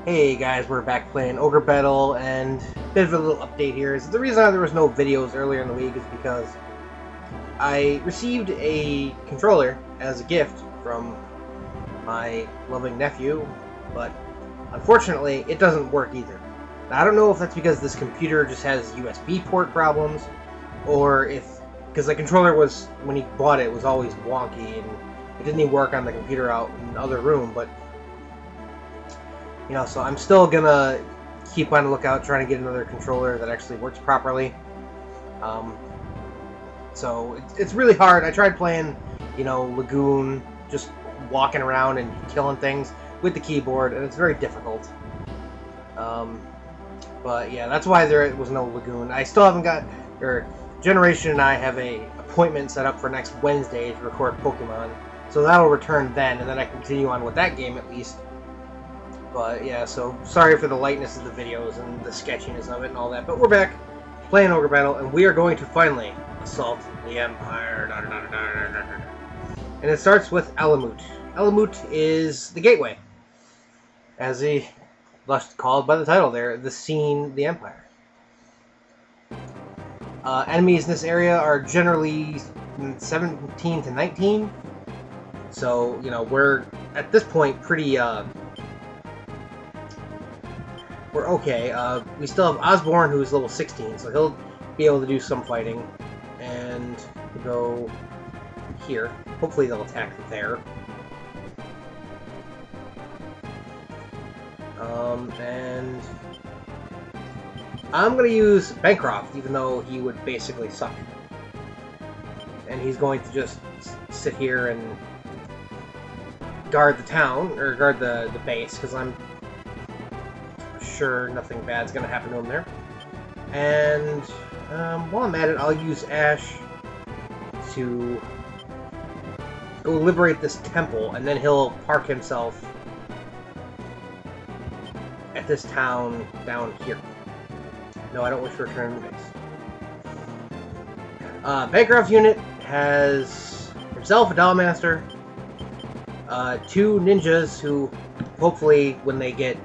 Hey guys, we're back playing Ogrebattle, and a bit of a little update here is the reason there was no videos earlier in the week is because I received a controller as a gift from my loving nephew, but unfortunately it doesn't work either. Now, I don't know if that's because this computer just has USB port problems, or if, because the controller was, when he bought it, was always wonky, and it didn't even work on the computer out in the other room, but so I'm still gonna keep on the lookout, trying to get another controller that actually works properly. So it's really hard. I tried playing, Lagoon, just walking around and killing things with the keyboard, and it's very difficult. But yeah, that's why there was no Lagoon. I still haven't got, Generation and I have a appointment set up for next Wednesday to record Pokemon, so that'll return then, and then I can continue on with that game at least. But yeah, so sorry for the lightness of the videos and the sketchiness of it and all that. But we're back playing Ogrebattle, and we are going to finally assault the Empire. And it starts with Moot. Moot is the gateway, as he thus called by the title there, the scene, the Empire. Enemies in this area are generally 17 to 19. So, we're at this point pretty we're okay. We still have Osborne, who's level 16, so he'll be able to do some fighting. And go here. Hopefully they'll attack there. And I'm going to use Bancroft, even though he would basically suck. And he's going to just sit here and guard the town, or guard the base, because I'm sure nothing bad's going to happen to him there. And while I'm at it, I'll use Ash to go liberate this temple, and then he'll park himself at this town down here. No, I don't wish to return to the base. Bancroft's unit has himself a Dollmaster, 2 ninjas who, hopefully, when they get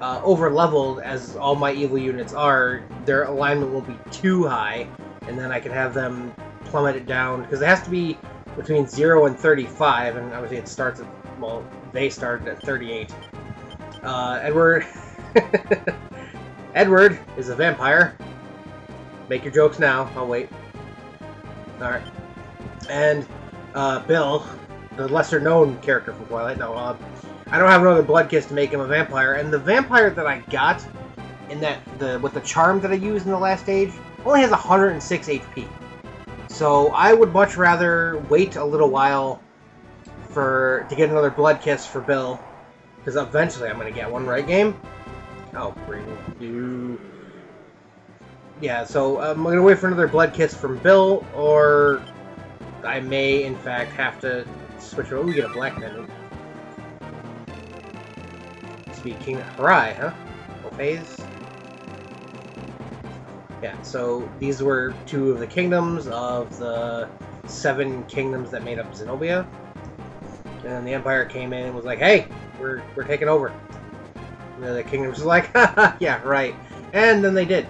over-leveled, as all my evil units are, their alignment won't be too high, and then I can have them plummet it down, because it has to be between 0 and 35, and obviously it starts at, well, they started at 38. Edward... Edward is a vampire. Make your jokes now. I'll wait. Alright. And Bill, the lesser-known character from Twilight. No, I don't have another blood kiss to make him a vampire. And the vampire that I got in with the charm that I used in the last stage only has 106 HP. So I would much rather wait a little while to get another blood kiss for Bill, because eventually I'm going to get one, right, game? Oh, bring you. Yeah, so I'm going to wait for another blood kiss from Bill, or I may, in fact, have to switch over. We get a black pendant. Speaking of Harai, huh? Phase. Yeah, so these were 2 of the kingdoms of the 7 kingdoms that made up Zenobia. And the Empire came in and was like, hey, we're taking over. And the kingdoms was like, haha, yeah, right. And then they did.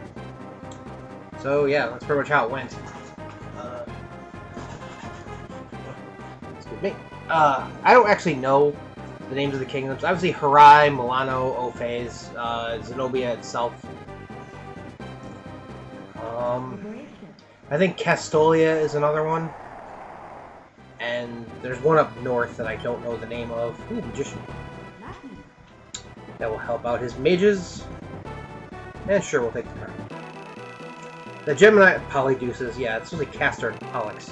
So yeah, that's pretty much how it went. Excuse me. I don't actually know the names of the kingdoms. Obviously, Harai, Milano, Ophase, Zenobia itself. I think Castolia is another one. And there's one up north that I don't know the name of. Ooh, Magician. That will help out his mages. And sure, we'll take the card. The Gemini Polydeuces, yeah, it's usually Castor and Pollux.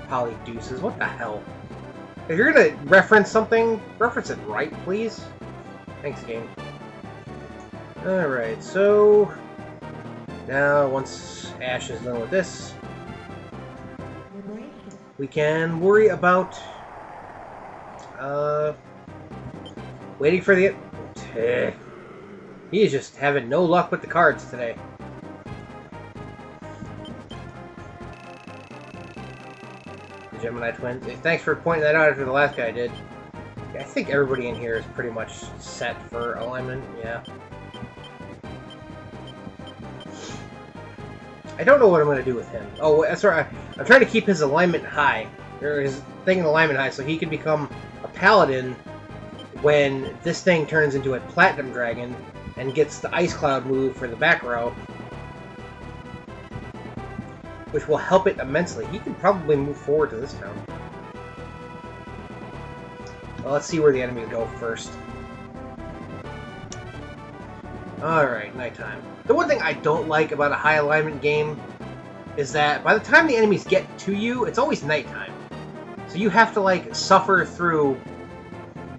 Polydeuces, what the hell? If you're gonna reference something, reference it right, please. Thanks, game. Alright, so now once Ash is done with this, we can worry about waiting for the... He is just having no luck with the cards today. The Gemini twins. Thanks for pointing that out after the last guy did. I think everybody in here is pretty much set for alignment, yeah. I don't know what I'm going to do with him. Oh, that's right. I'm trying to keep his alignment high, or his thing in alignment high, so he can become a paladin when this thing turns into a platinum dragon and gets the ice cloud move for the back row, which will help it immensely. He can probably move forward to this town. Well, let's see where the enemies go first. Alright, nighttime. The one thing I don't like about a high alignment game is that by the time the enemies get to you, it's always nighttime. So you have to, like, suffer through,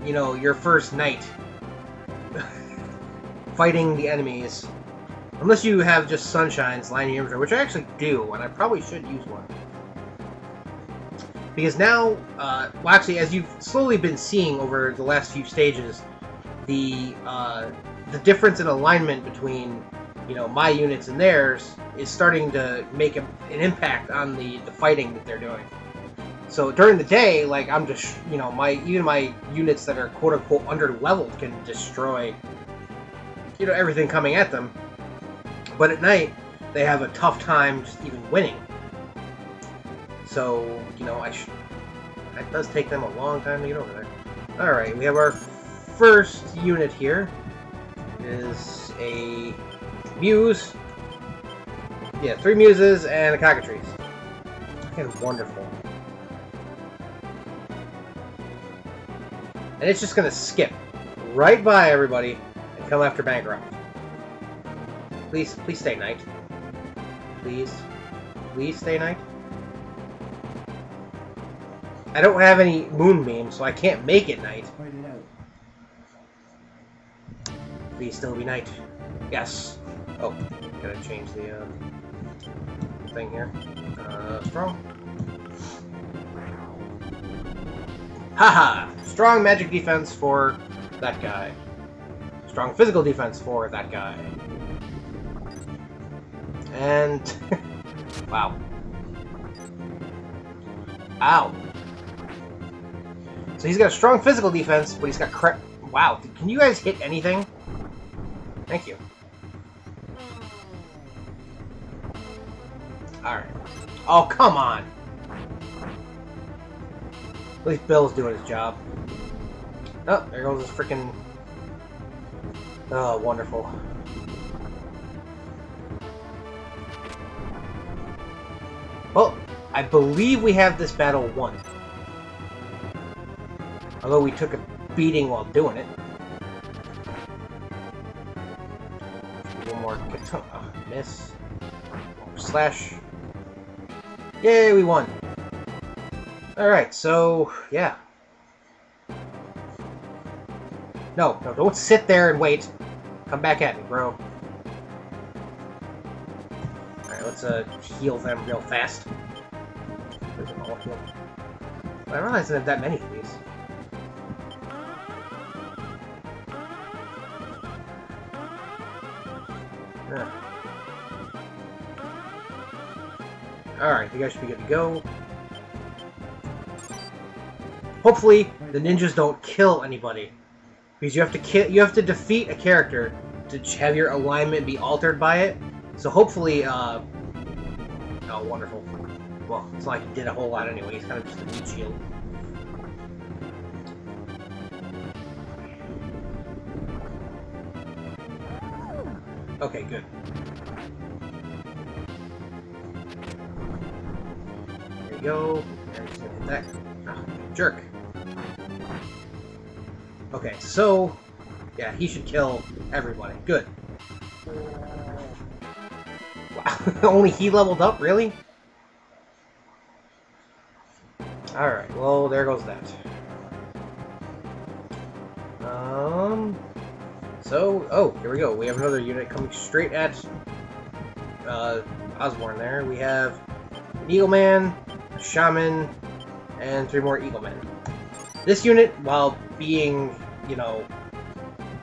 you know, your first night fighting the enemies. Unless you have just sunshines lining your inventory, which I actually do, and I probably should use one. Because now, well, actually, as you've slowly been seeing over the last few stages, the difference in alignment between, you know, my units and theirs is starting to make an impact on the fighting that they're doing. So during the day, like, I'm just, you know, even my units that are quote-unquote under-leveled can destroy, you know, everything coming at them. But at night, they have a tough time just even winning. So, you know, that does take them a long time to get over there. Alright, we have our first unit here. It is a muse. Yeah, 3 muses and a cockatrice. Fucking wonderful. And it's just gonna skip right by everybody and come after Bankrupt. Please stay night. Please stay night. I don't have any moonbeam, so I can't make it night. Please still be night. Yes. Oh, gotta change the thing here. Strong. Haha! Strong magic defense for that guy. Strong physical defense for that guy. And... wow. Ow. So he's got a strong physical defense, but he's got wow, can you guys hit anything? Thank you. Alright. Oh, come on! At least Bill's doing his job. Oh, there goes this freaking... oh, wonderful. Well, I believe we have this battle won. Although we took a beating while doing it. One more miss. Slash. Yay, we won. Alright, so, yeah. No, don't sit there and wait. Come back at me, bro. Alright, let's heal them real fast. I realize I have that many of these. Alright, you guys should be good to go. Hopefully, the ninjas don't kill anybody. Because you have to defeat a character to have your alignment be altered by it. So hopefully, oh, wonderful. Well, it's not like he did a whole lot anyway. He's kind of just a meat shield. Okay, good. There you go. And just gonna hit that. Oh, jerk. Okay, so yeah, he should kill everybody. Good. Wow, only he leveled up, really? Alright, well, there goes that. So, oh, here we go. We have another unit coming straight at Osborne there. We have an Eagleman, a Shaman, and 3 more Eaglemen. This unit, while being, you know,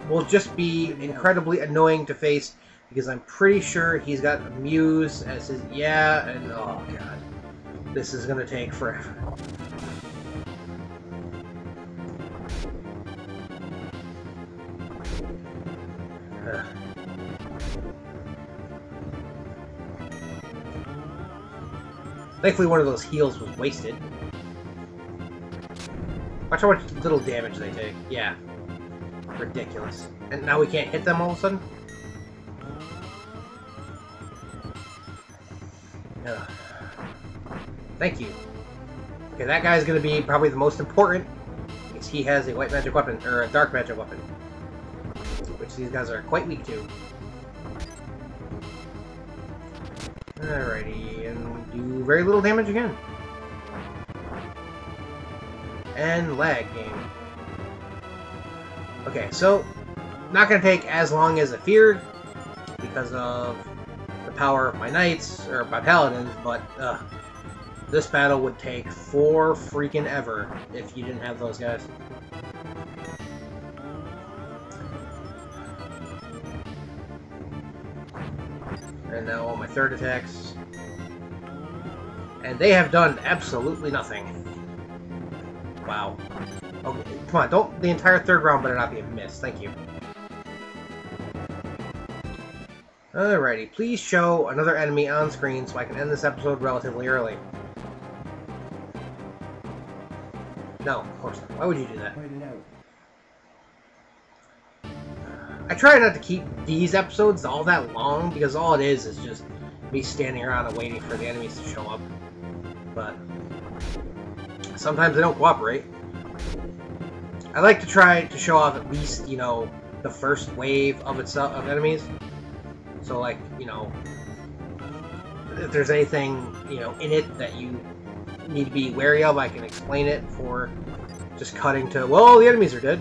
will just be incredibly annoying to face because I'm pretty sure he's got a Muse as his, yeah, and oh god. This is gonna take forever. Thankfully, one of those heals was wasted. Watch how much little damage they take. Yeah. Ridiculous. And now we can't hit them all of a sudden? Ugh. Thank you. Okay, that guy's gonna be probably the most important because he has a white magic weapon, or a dark magic weapon. Which these guys are quite weak to. Alrighty, and do very little damage again. And lag game. Okay, so not gonna take as long as I feared because of the power of my knights or my paladins, but this battle would take for freaking ever if you didn't have those guys. And now all my third attacks. And they have done absolutely nothing. Wow. Okay, come on, don't... The entire third round better not be a miss. Thank you. Alrighty, please show another enemy on screen so I can end this episode relatively early. No, of course not. Why would you do that? I try not to keep these episodes all that long, because all it is just me standing around and waiting for the enemies to show up. But sometimes they don't cooperate. I like to try to show off at least, you know, the first wave of enemies. So, like, you know, if there's anything, you know, in it that you need to be wary of, I can explain it for just cutting to, well, the enemies are dead.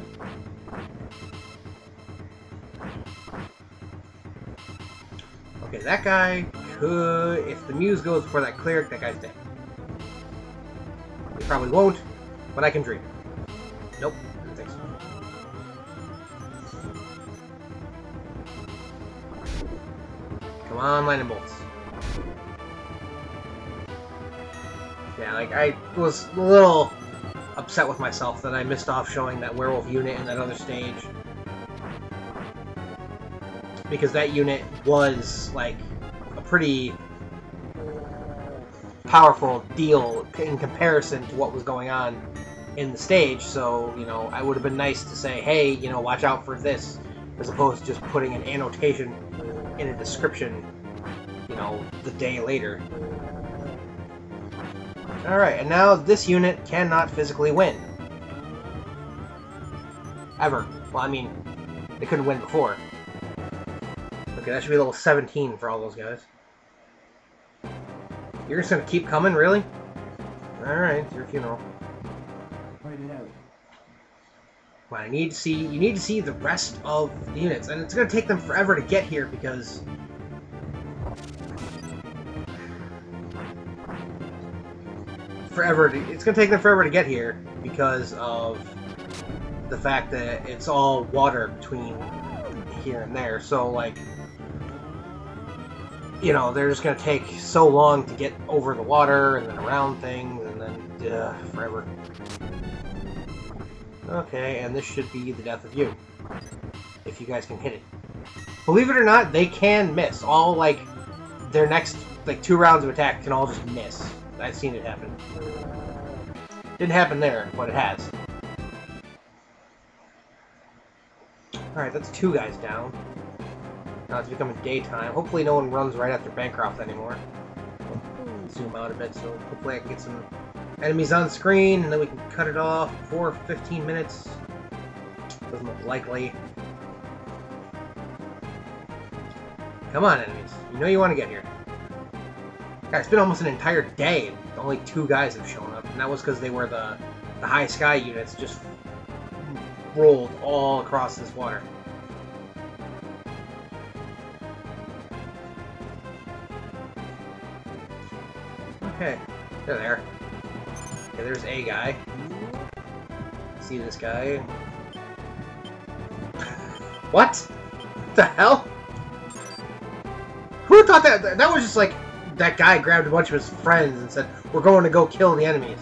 Okay, that guy could... If the muse goes for that cleric, that guy's dead. He probably won't, but I can dream. Nope, I don't think so. Come on, lightning bolts. Yeah, like, I was a little upset with myself that I missed off showing that werewolf unit in that other stage. Because that unit was, like, a pretty powerful deal in comparison to what was going on in the stage, so, you know, I would have been nice to say, hey, you know, watch out for this, as opposed to just putting an annotation in a description, you know, the day later. Alright, and now this unit cannot physically win. Ever. Well, I mean, they couldn't win before. Okay, that should be level 17 for all those guys. You're just gonna keep coming, really? Alright, it's your funeral. Well, you need to see the rest of the units, and it's gonna take them forever to get here because it's gonna take them forever to get here because of the fact that it's all water between here and there. So, like, you know, they're just gonna take so long to get over the water and then around things, and then forever. Okay, and this should be the death of you, if you guys can hit it. Believe it or not, they can miss. All, like, their next, like, 2 rounds of attack can all just miss. I've seen it happen. Didn't happen there, but it has. Alright, that's 2 guys down. Now it's becoming daytime. Hopefully no one runs right after Bancroft anymore. Zoom out a bit, so hopefully I can get some enemies on screen, and then we can cut it off before 15 minutes. Doesn't look likely. Come on, enemies. You know you want to get here. God, it's been almost an entire day. Only 2 guys have shown up, and that was because they were the high sky units just rolled all across this water. Okay, they're there. Okay, there's a guy. See this guy? What? What the hell? Who thought that? That was just like that guy grabbed a bunch of his friends and said, "We're going to go kill the enemies."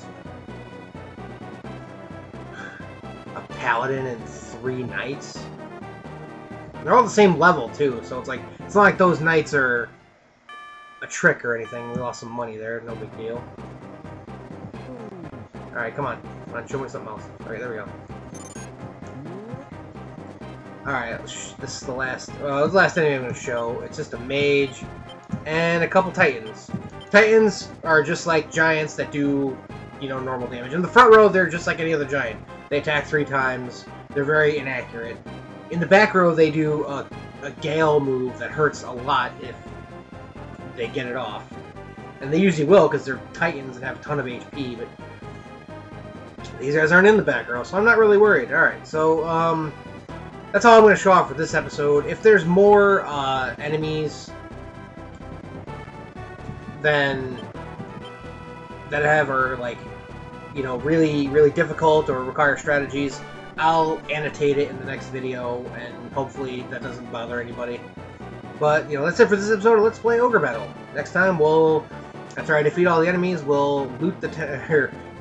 A paladin and 3 knights. They're all the same level, too, so it's not like those knights are a trick or anything. We lost some money there, no big deal. Alright, come on. Come on, show me something else. Alright, there we go. Alright, this is the last enemy I'm going to show. It's just a mage and a couple titans. Titans are just like giants that do, you know, normal damage. In the front row, they're just like any other giant. They attack 3 times. They're very inaccurate. In the back row, they do a gale move that hurts a lot if they get it off. And they usually will, because they're titans and have a ton of HP, but these guys aren't in the back row, so I'm not really worried. Alright, so, that's all I'm going to show off for this episode. If there's more, enemies that are, like, you know, really, really difficult or require strategies, I'll annotate it in the next video, and hopefully that doesn't bother anybody. But, you know, that's it for this episode of Let's Play Ogrebattle. Next time, after I defeat all the enemies, we'll loot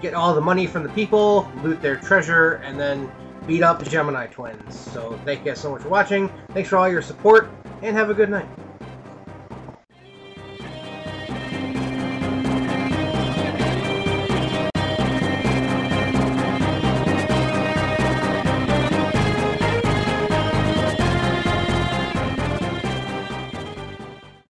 get all the money from the people, loot their treasure, and then beat up the Gemini twins. So, thank you guys so much for watching. Thanks for all your support, and have a good night.